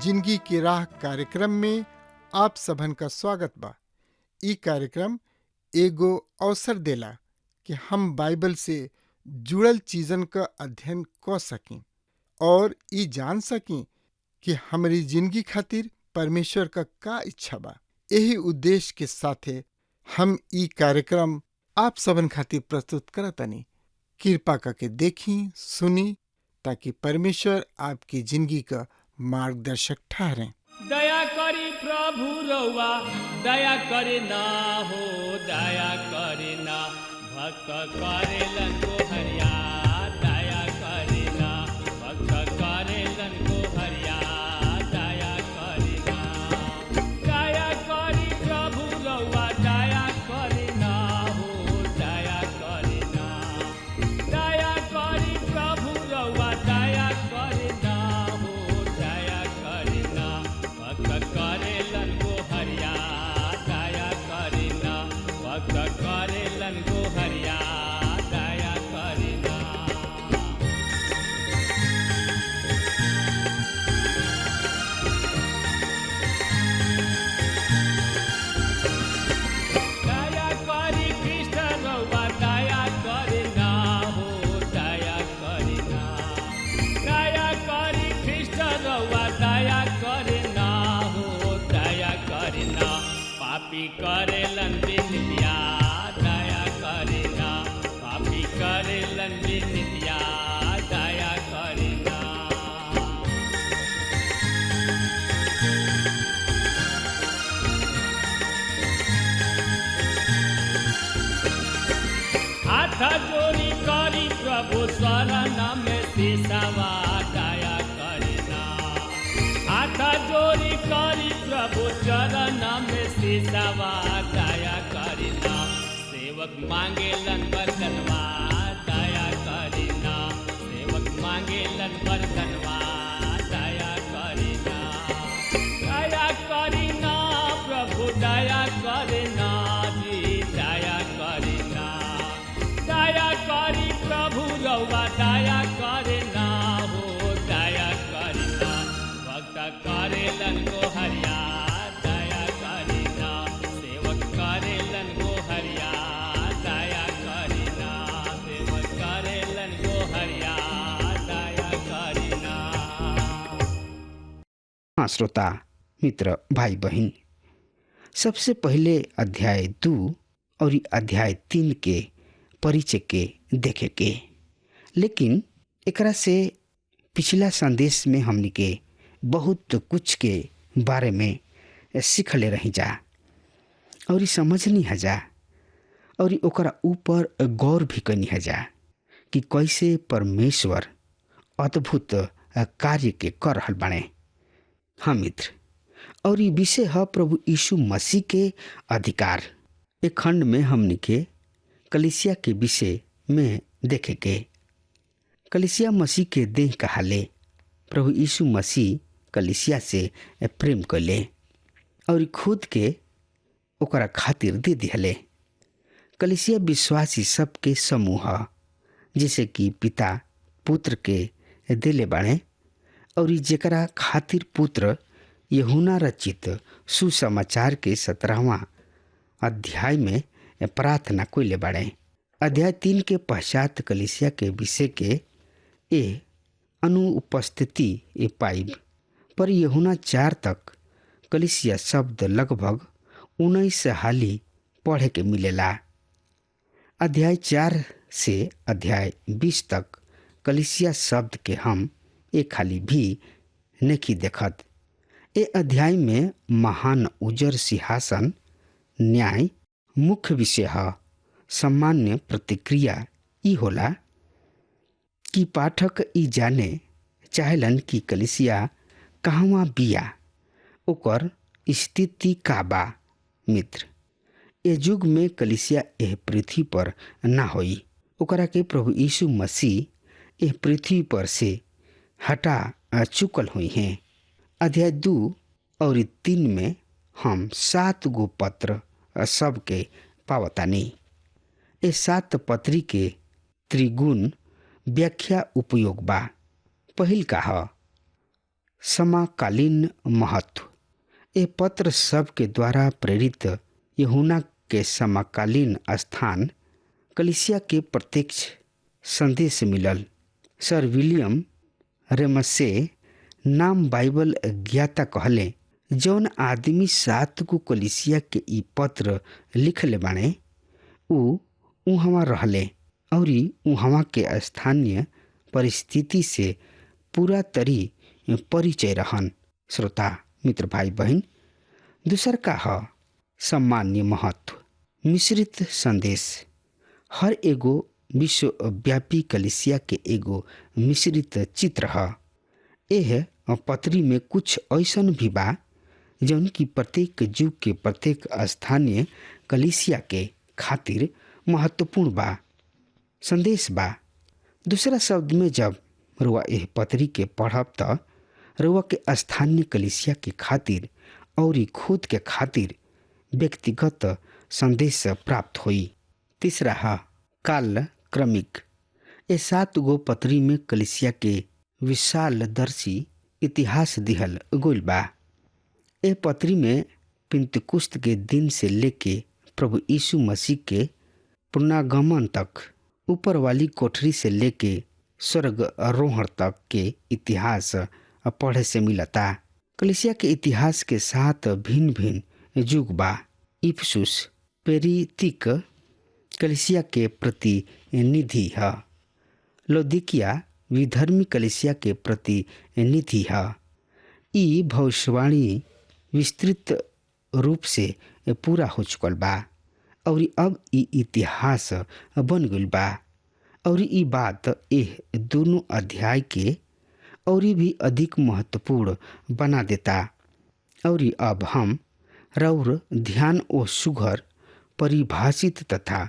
जिंदगी की राह कार्यक्रम में आप सबन का स्वागत बा। ई कार्यक्रम एगो अवसर देला कि हम बाइबल से जुड़ल चीजन का अध्ययन कर सकें और ई जान सकें कि हमारी जिंदगी खातिर परमेश्वर का इच्छा बा। यही उद्देश्य के साथे हम ई कार्यक्रम आप सबन खातिर प्रस्तुत करतनी। कृपा करके देखी सुनी ताकि परमेश्वर आपकी जिंदगी का मार्गदर्शक ठहरें। दया करी प्रभु रउआ दया करे ना हो, दया करे ना भक्त करेलन को हरिया, दया करे ना भक्त करेलन को हरिया, दया करे ना। दया करी प्रभु रउआ दया करे ना हो, दया करे ना। दया करी प्रभु रउआ दया करे ना हो, दया करे ना भक्त करेलन को हरिया, दया करे ना भक्त करेलन को हरिया, दया करे ना। दया करी कृष्ण रउआ दया करे ना हो, दया करे ना। दया करी कृष्ण रउआ दया करे ना हो, दया करे ना। पापी करेलन विनित्या, दया करे ना। पापी करेलन विनित्या, दया करे ना। हाथ जोड़ी करी प्रभु शरण में सिसवा, दया करे ना। हाथ जोड़ी करी प्रभु चरण में सिसवा, दया करे ना। सेवक मांगेलन बरतनवा, दया करे ना। सेवक मांगेलन बरतनवा, दया करे ना। दया करे ना प्रभु दया करे ना जी, दया करे ना। दया करी प्रभु रउआ दया करे ना हो, दया करे ना भक्त करेलन को हरिया, दया करे ना। सेवक करेलन को हरिया, दया करे ना। सेवक करेलन को हरिया, दया करे ना। हाँ श्रोता मित्र भाई बहन, सबसे पहले अध्याय 2 और अध्याय 3 के परिचय के देखे के, लेकिन एकरा से पिछला संदेश में हमनी के बहुत कुछ के बारे में सीखले रही जा और ई समझनी है जा और ई ओकरा ऊपर गौर भी करनी है जा कि कैसे परमेश्वर अद्भुत कार्य के कर रहल बाणे। हाँ मित्र, और ये विषय है प्रभु यीशु मसीह के अधिकार। एक खंड में हमनी के कलीसिया के विषय में देखे के। कलीसिया मसीह के देह कहाले। प्रभु यीशु मसीह कलीसिया से प्रेम कले और खुद के ओकरा खातिर दे दिहले। कलीसिया विश्वासी सबके समूह जैसे कि पिता पुत्र के दिले बाणे और जेकरा खातिर पुत्र यूहन्ना रचित सुसमाचार के 17वां अध्याय में प्रार्थना कइले बाड़े। अध्याय 3 के पश्चात कलीसिया के विषय के अनुपस्थिति पाइब, पर यूहन्ना 4 तक कलीसिया शब्द लगभग 19 हाली पढ़े के मिलेला। अध्याय 4 से अध्याय 20 तक कलीसिया शब्द के हम एक हाली भी नहीं देखत। ए अध्याय में महान उजर सिंहासन न्याय मुख्य विषय है। सामान्य प्रतिक्रिया ई होला कि पाठक ई जाने चाहेलन कि कलिसिया कहवा बिया, ओकर स्थिति का बा। मित्र, ए युग में कलिसिया एह पृथ्वी पर ना होई, ओकरा के प्रभु यीशु मसीह एह पृथ्वी पर से हटा चुकल हुई हैं। अध्याय 2 और 3 में हम 7 गो पत्र सबके पावतानी। ए 7 पत्री के त्रिगुण व्याख्या उपयोग बा। पहिल का ह समकालीन महत्व। ए पत्र सब के द्वारा प्रेरित यूहन्ना के समकालीन स्थान कलिसिया के प्रत्यक्ष संदेश मिलल। सर विलियम रेमसे नाम बाइबल ज्ञाता कहले, जौन आदमी 7 को कलिसिया के ई पत्र लिखले बाणे उ उहवा रहले और उहवा के स्थानीय परिस्थिति से पूरा तरी परिचय रहन। श्रोता मित्र भाई बहन, दूसर का ह सामान्य महत्व मिश्रित संदेश। हर एगो विश्वव्यापी कलिसिया के एगो मिश्रित चित्र ह। एह पत्री में कुछ ऐसन भी बा जौन की प्रत्येक युग के प्रत्येक स्थानीय कलिसिया के खातिर महत्वपूर्ण बा, संदेश बा। दूसरा शब्द में जब रुआ एह पत्री के पढ़ब त रुआ के स्थानीय कलिसिया के खातिर और खुद के खातिर व्यक्तिगत संदेश प्राप्त हुई। तीसरा है काल क्रमिक। ये 7 गो पत्री में कलिसिया के विशाल दर्शी इतिहास दिहल गोल बा। ए पत्री में पिंतकुस्त के दिन से लेके प्रभु यीशु मसीह के पुनरागमन तक, ऊपर वाली कोठरी से लेके स्वर्ग आरोहण तक के इतिहास पढ़े से मिलता। कलिसिया के इतिहास के 7 भिन्न भिन्न युग बा। इफिसुस पेरितिक कलिसिया के प्रतिनिधि है। लौदीकिया विधर्मी कलिसिया के प्रतिनिधि है। ई भविष्यवाणी विस्तृत रूप से पूरा हो चुकल बा और अब ई इतिहास बन गइल बा और ई बात एह दोनों अध्याय के और भी अधिक महत्वपूर्ण बना देता। और अब हम रौर ध्यान ओ सुघर परिभाषित तथा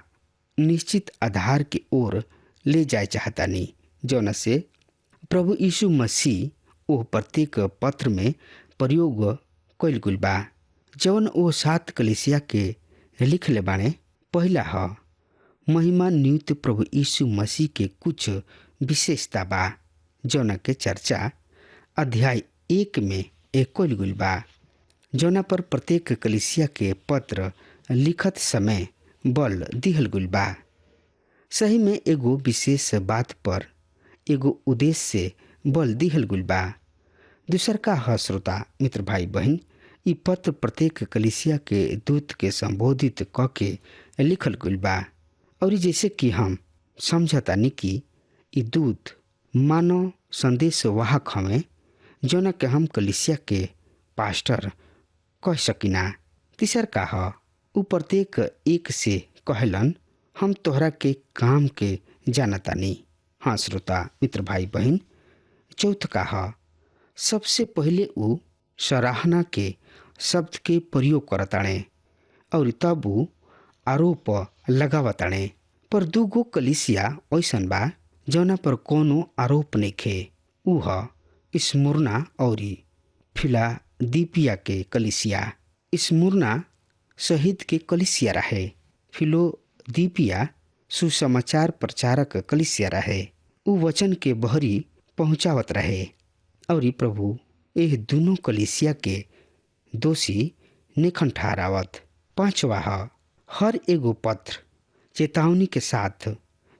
निश्चित आधार की ओर ले जाए चाहतानी, जौन से प्रभु यीशु मसीह ओ प्रत्येक पत्र में प्रयोग कइल गइल बा, जौन ओ 7 कलिसिया के लिखले बाणे। पहला ह महिमा नियुक्त प्रभु यीशु मसीह के कुछ विशेषता बा, जौना के चर्चा अध्याय 1 में कइल गइल बा, जौना पर प्रत्येक कलिसिया के पत्र लिखत समय बल दिहल गइल बा। सही में एगो विशेष बात पर एगो उद्देश्य से बल दिहल गइल बा। दूसर का ह श्रोता मित्र भाई बहन, ई पत्र प्रत्येक कलिसिया के दूत के संबोधित क के लिखल गइल बा और जैसे कि हम समझतानी कि ई दूत मानव संदेश वाहक हमें, जौना के हम कलिसिया के पास्टर कह सकिना। तीसर का ह उ प्रत्येक एक से कहलन, हम तोहरा के काम के जानतानी। हाँ श्रोता मित्र भाई बहन, चौथ का ह सबसे पहले उ सराहना के शब्द के प्रयोग करताणे और तब उ आरोप लगावताणे। पर 2 गो कलिसिया ऐसन बा जौना पर कोनो आरोप नइखे। उ ह स्मुरना और फिलादिपिया के कलिसिया। स्मुरना शहीद के कलिसिया रहे। फिलादिपिया सुसमाचार प्रचारक कलिसिया रहे। उ वचन के बहरी पहुंचावत रहे और प्रभु एह दोनों कलिसिया के दोषी नेखन ठहरावत। 5वां ह हर एगो पत्र चेतावनी के साथ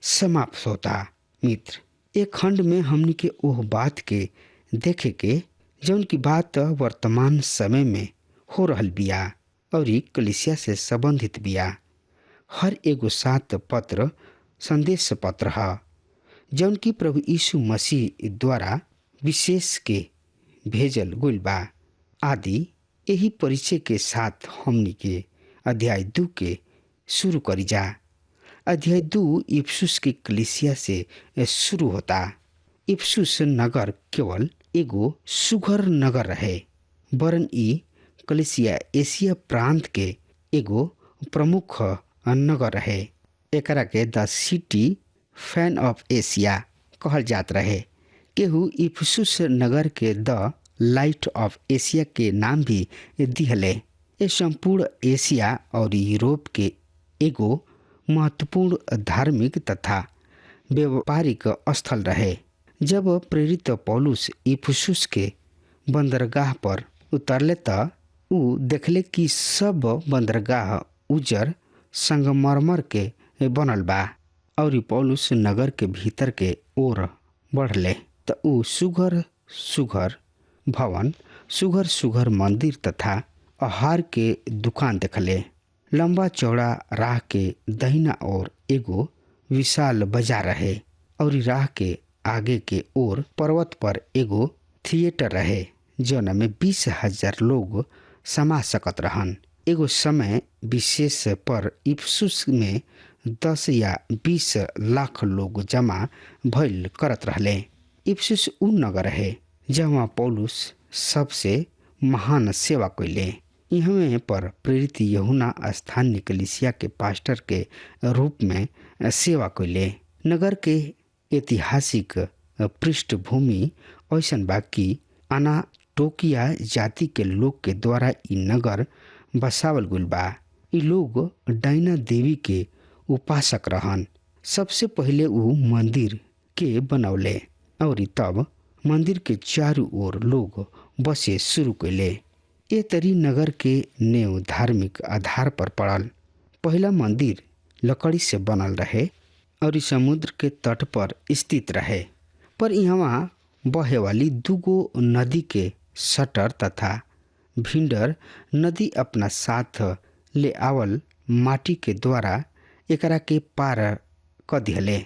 समाप्त होता। मित्र, एक खंड में हमनी के ओह बात के देखे के जौन की बात वर्तमान समय में हो रहल बिया और कलिसिया से संबंधित बिया। हर एगो 7 पत्र संदेश पत्र है जौन की प्रभु यीशु मसीह द्वारा विशेष के भेजल गइल बा। आदि यही परिचय के साथ हमनी के अध्याय 2 के शुरू करी जा। अध्याय 2 इफिसुस की कलीसिया से शुरू होता। इफिसुस नगर केवल एगो सुघर नगर रहे, वरन ई कलीसिया एशिया प्रांत के एगो प्रमुख नगर रहे। एकरा के द सिटी फैन ऑफ एशिया कहल जात रहे। केहू इफिसुस नगर के द लाइट ऑफ एशिया के नाम भी दिहले। ये संपूर्ण एशिया और यूरोप के एगो महत्वपूर्ण धार्मिक तथा व्यापारिक स्थल रहे। जब प्रेरित पौलुस इफिसुस के बंदरगाह पर उतरले त ऊ देखले कि सब बंदरगाह उजर संगमरमर के बनल बा और पौलुस नगर के भीतर के ओर बढ़ले त ऊ सुघर सुघर भवन, सुघर सुघर मंदिर तथा आहार के दुकान देखले। लंबा चौड़ा राह के दहिना ओर एगो विशाल बाजार रहे और राह के आगे के ओर पर्वत पर एगो थिएटर रहे जौना में 20,000 लोग समा सकत रहन। एगो समय विशेष पर इफिसुस में 10 या 20 लाख लोग जमा भइल करत रहले। इफिसुस उ नगर है जहाँ पौलुस सबसे महान सेवा कैले। यहाँ पर प्रेरित यूहन्ना स्थानीय कलीसिया के पास्टर के रूप में सेवा कैले। नगर के ऐतिहासिक पृष्ठभूमि ऐसन बा कि अनाटोकिया जाति के लोग के द्वारा इ नगर बसावल गइल बा। इ लोग डायना देवी के उपासक रहन। सबसे पहले उ मंदिर के बनौले और तब मंदिर के चारों ओर लोग बसे शुरू कैले। ए तरी नगर के नेव धार्मिक आधार पर पड़ल। पहला मंदिर लकड़ी से बनल रहे और समुद्र के तट पर स्थित रहे, पर यहाँ बहे वाली दुगो नदी के सटर तथा भिंडर नदी अपना साथ ले आवल माटी के द्वारा एकरा के पार क दिहले।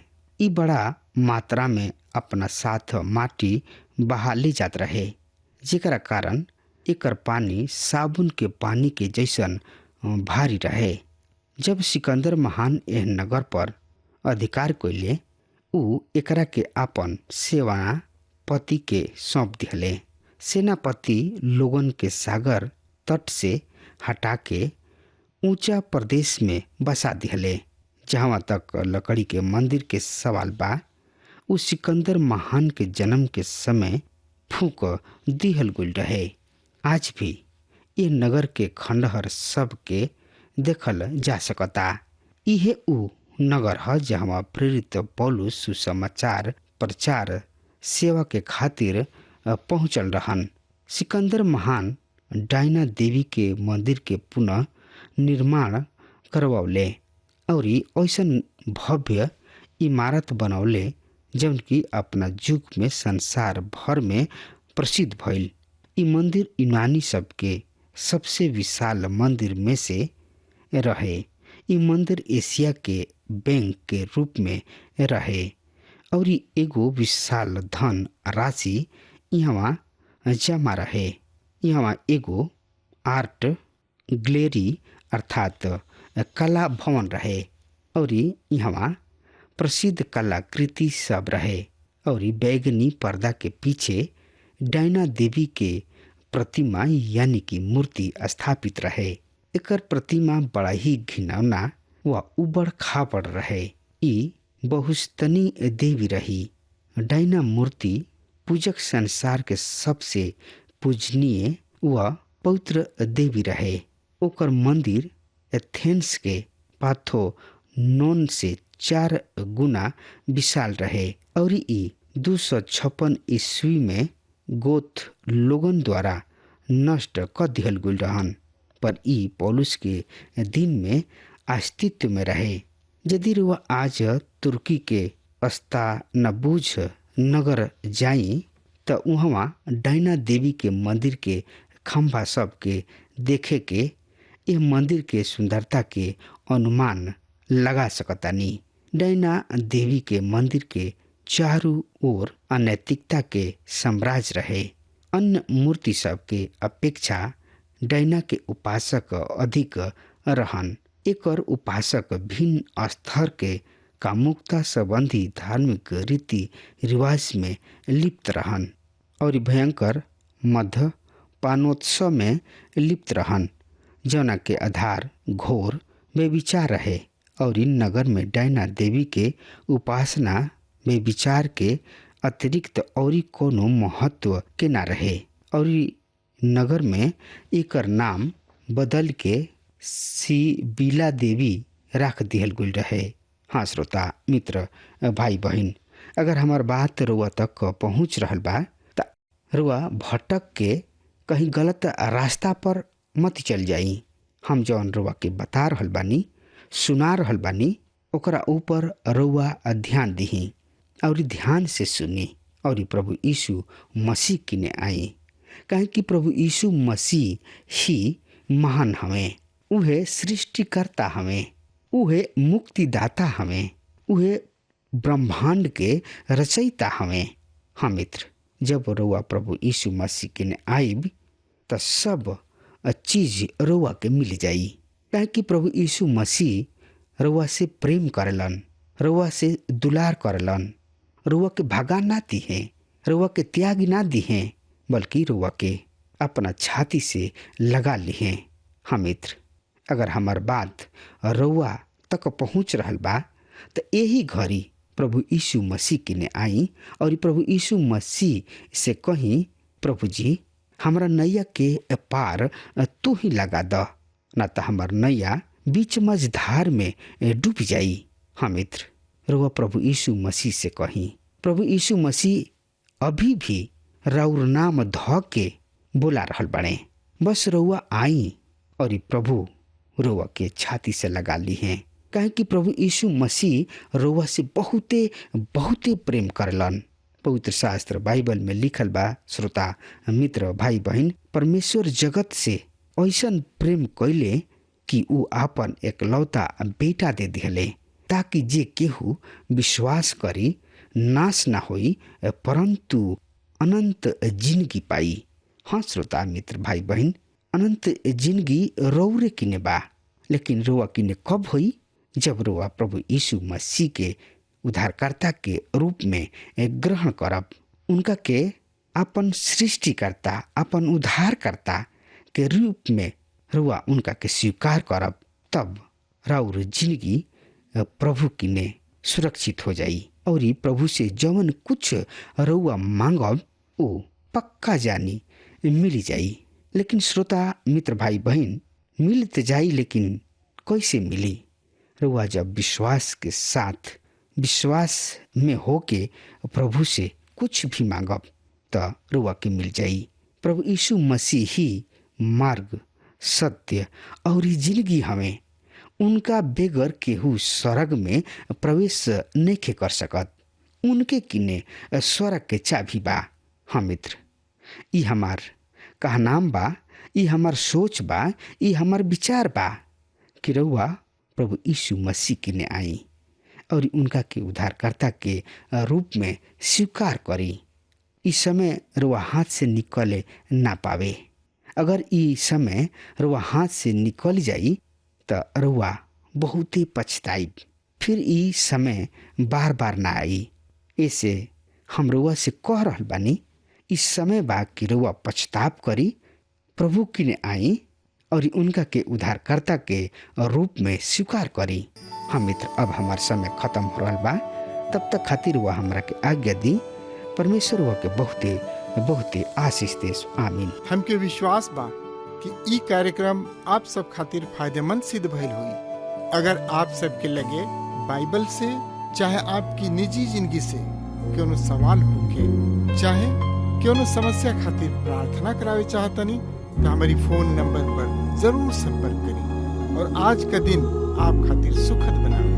इ बड़ा मात्रा में अपना साथ माटी बहा ले जात रहे, जेकरा कारण एकर पानी साबुन के पानी के जैसन भारी रहे। जब सिकंदर महान एह नगर पर अधिकार कैले, ऊ एकरा के आपन सेनापति के सौंप दिहले। सेनापति लोगन के सागर तट से हटा के ऊंचा प्रदेश में बसा दिहले। जहाँ तक लकड़ी के मंदिर के सवाल बा, ऊ सिकंदर महान के जन्म के समय फूक दिहल गइल रहे। आज भी ये नगर के खंडहर सब के देखल जा सकता। इहे ऊ नगर है जहाँ प्रेरित पौलुस सुसमाचार प्रचार सेवा के खातिर पहुँचल रहन। सिकंदर महान डायना देवी के मंदिर के पुनः निर्माण करवौले और ऐसन भव्य इमारत बनौले जौन की अपना युग में संसार भर में प्रसिद्ध भइल। इ मंदिर यूनानी सब के सबसे विशाल मंदिर में से रहे। इ मंदिर एशिया के बैंक के रूप में रहे और एगो विशाल धन राशि यहाँ जमा रहे। यहाँ एगो आर्ट गैलरी अर्थात कला भवन रहे और यहाँ प्रसिद्ध कलाकृति सब रहे और बैगनी पर्दा के पीछे डायना देवी के प्रतिमा यानी कि मूर्ति स्थापित रहे। एकर प्रतिमा बड़ा ही घिनौना व उबड़ खाबड़ रहे। ई बहुस्तनी देवी रही। डायना मूर्ति पूजक संसार के सबसे पूजनीय व पवित्र देवी रहे। ओकर मंदिर एथेंस के पार्थेनोन से 4 गुना विशाल रहे और ई 256 ईस्वी में गोथ लोगन द्वारा नष्ट कर दिहल गइल रहन, पर ई पौलुस के दिन में अस्तित्व में रहे। यदि वह आज तुर्की के अस्तानबुज नगर जाई त वहाँ डायना देवी के मंदिर के खंभा सब के देखे के यह मंदिर के सुंदरता के अनुमान लगा सकतानी। डायना देवी के मंदिर के चारों ओर अनैतिकता के साम्राज्य रहे। अन्य मूर्ति सब के अपेक्षा डायना के उपासक अधिक रहन एकर उपासक भिन्न स्तर के कामुकता संबंधी धार्मिक रीति रिवाज में लिप्त रहन और भयंकर मध्य पानोत्सव में लिप्त रहन, जौना के आधार घोर बेविचार रहे और इन नगर में डायना देवी के उपासना बेविचार के अतिरिक्त और कोनो महत्व के ना रहे और नगर में एकर नाम बदल के सिबिला देवी रख दिहल गई रहे। हाँ श्रोता मित्र भाई बहन, अगर हमार बात रुआ तक पहुँच रहल बा त रुआ भटक के कहीं गलत रास्ता पर मत चल जाई। हम जौन रुआ के बता रहल बानी, सुना रहल बानी, ओकरा ऊपर रुआ ध्यान दिही और ध्यान से सुनी और प्रभु यीशु मसीह किने आई, काहे कि प्रभु यीशु मसीह ही महान हमें, उहे सृष्टिकर्ता हमें, उहे मुक्तिदाता हमें, उहे ब्रह्मांड के रचयिता हमें। हाँ मित्र, जब रउआ प्रभु यीशु मसीह किने आइब त सब चीज रउआ के मिल जाई, काहे कि प्रभु यीशु मसीह रउआ से प्रेम करेलन, रउआ से दुलार करेलन, रउआ के भगा ना दिहे, रउआ के त्याग ना दिहे, बल्कि रउआ के अपना छाती से लगा लिहे। हाँ मित्र, अगर हमार बात रउआ तक पहुँच रहल बा तो यही घड़ी प्रभु यीशु मसीह किने आई और प्रभु यीशु मसीह से कहीं, प्रभु जी हमारा नैया के पार तू ही लगा द, न तो हमार नैया बीच मझधार में डूब जाई। हाँ मित्र, रउआ प्रभु यीशु मसीह से कहीं, प्रभु यीशु मसीह अभी भी राउर नाम ध के बोला रहल बने, बस रउआ आई और प्रभु रउआ के छाती से लगा ली हैं, काहे कि प्रभु यीशु मसीह रउआ से बहुते बहुते प्रेम करलन। पवित्र शास्त्र बाइबल में लिखल बा श्रोता मित्र भाई बहन, परमेश्वर जगत से ऐसन प्रेम कैले कि ऊ आपन एकलौता बेटा दे दिहले, ताकि जे केहू विश्वास करी नाश ना होई परंतु अनंत जिंदगी पाई। हाँ श्रोता मित्र भाई बहन, अनंत जिंदगी रौरे किने बा, लेकिन रोआ किने कब होई? जब रोआ प्रभु यीशु मसीह के उद्धारकर्ता के रूप में ग्रहण करब, उनका के अपन सृष्टिकर्ता, अपन उद्धारकर्ता के रूप में रोआ उनका के स्वीकार करब, तब राउर जिंदगी प्रभु किने सुरक्षित हो जाई और प्रभु से जवन कुछ रउआ मांगब ओ पक्का जानी मिल जाई। लेकिन श्रोता मित्र भाई बहन, मिल तो जाई, लेकिन कैसे मिली? रउआ जब विश्वास के साथ, विश्वास में होके प्रभु से कुछ भी मांगब तो रउआ के मिल जाई। प्रभु यीशु मसीह ही मार्ग, सत्य और जिंदगी हमें, उनका बेगर केहू स्वर्ग में प्रवेश नहीं कर सकत। उनके किने स्वर्ग के चाबी बा। हाँ मित्र, ई हमार कहनाम बा, ई हमार सोच बा, ई हमार विचार बा कि रउआ प्रभु यीशु मसीह किने आई और उनका के उद्धारकर्ता के रूप में स्वीकार करी। इस समय रउआ हाथ से निकले ना पावे। अगर ई समय रउआ हाथ से निकल जाई तो रउआ बहुत ही पछताई, फिर ई समय बार बार ना आई। ऐसे हम रउआ से कह रहल बानी, इस समय बा कि रउआ पछताप करी, प्रभु किने आई और उनका के उद्धारकर्ता के रूप में स्वीकार करी। हम मित्र, अब हमार समय खत्म हो रहा बा, तब तक खातिर वह हमरा के आज्ञा दी। परमेश्वर वह के बहुते बहुते आशीष देस। आमीन। हमके विश्वास बा कि ई कार्यक्रम आप सब खातिर फायदेमंद सिद्ध भइल हुई। अगर आप सबके लगे बाइबल से चाहे आपकी निजी जिंदगी से कोनो सवाल होके, चाहे कोनो समस्या खातिर प्रार्थना करावे चाहतनी, तो हमारी फोन नंबर पर जरूर संपर्क करें और आज का दिन आप खातिर सुखद बनावे।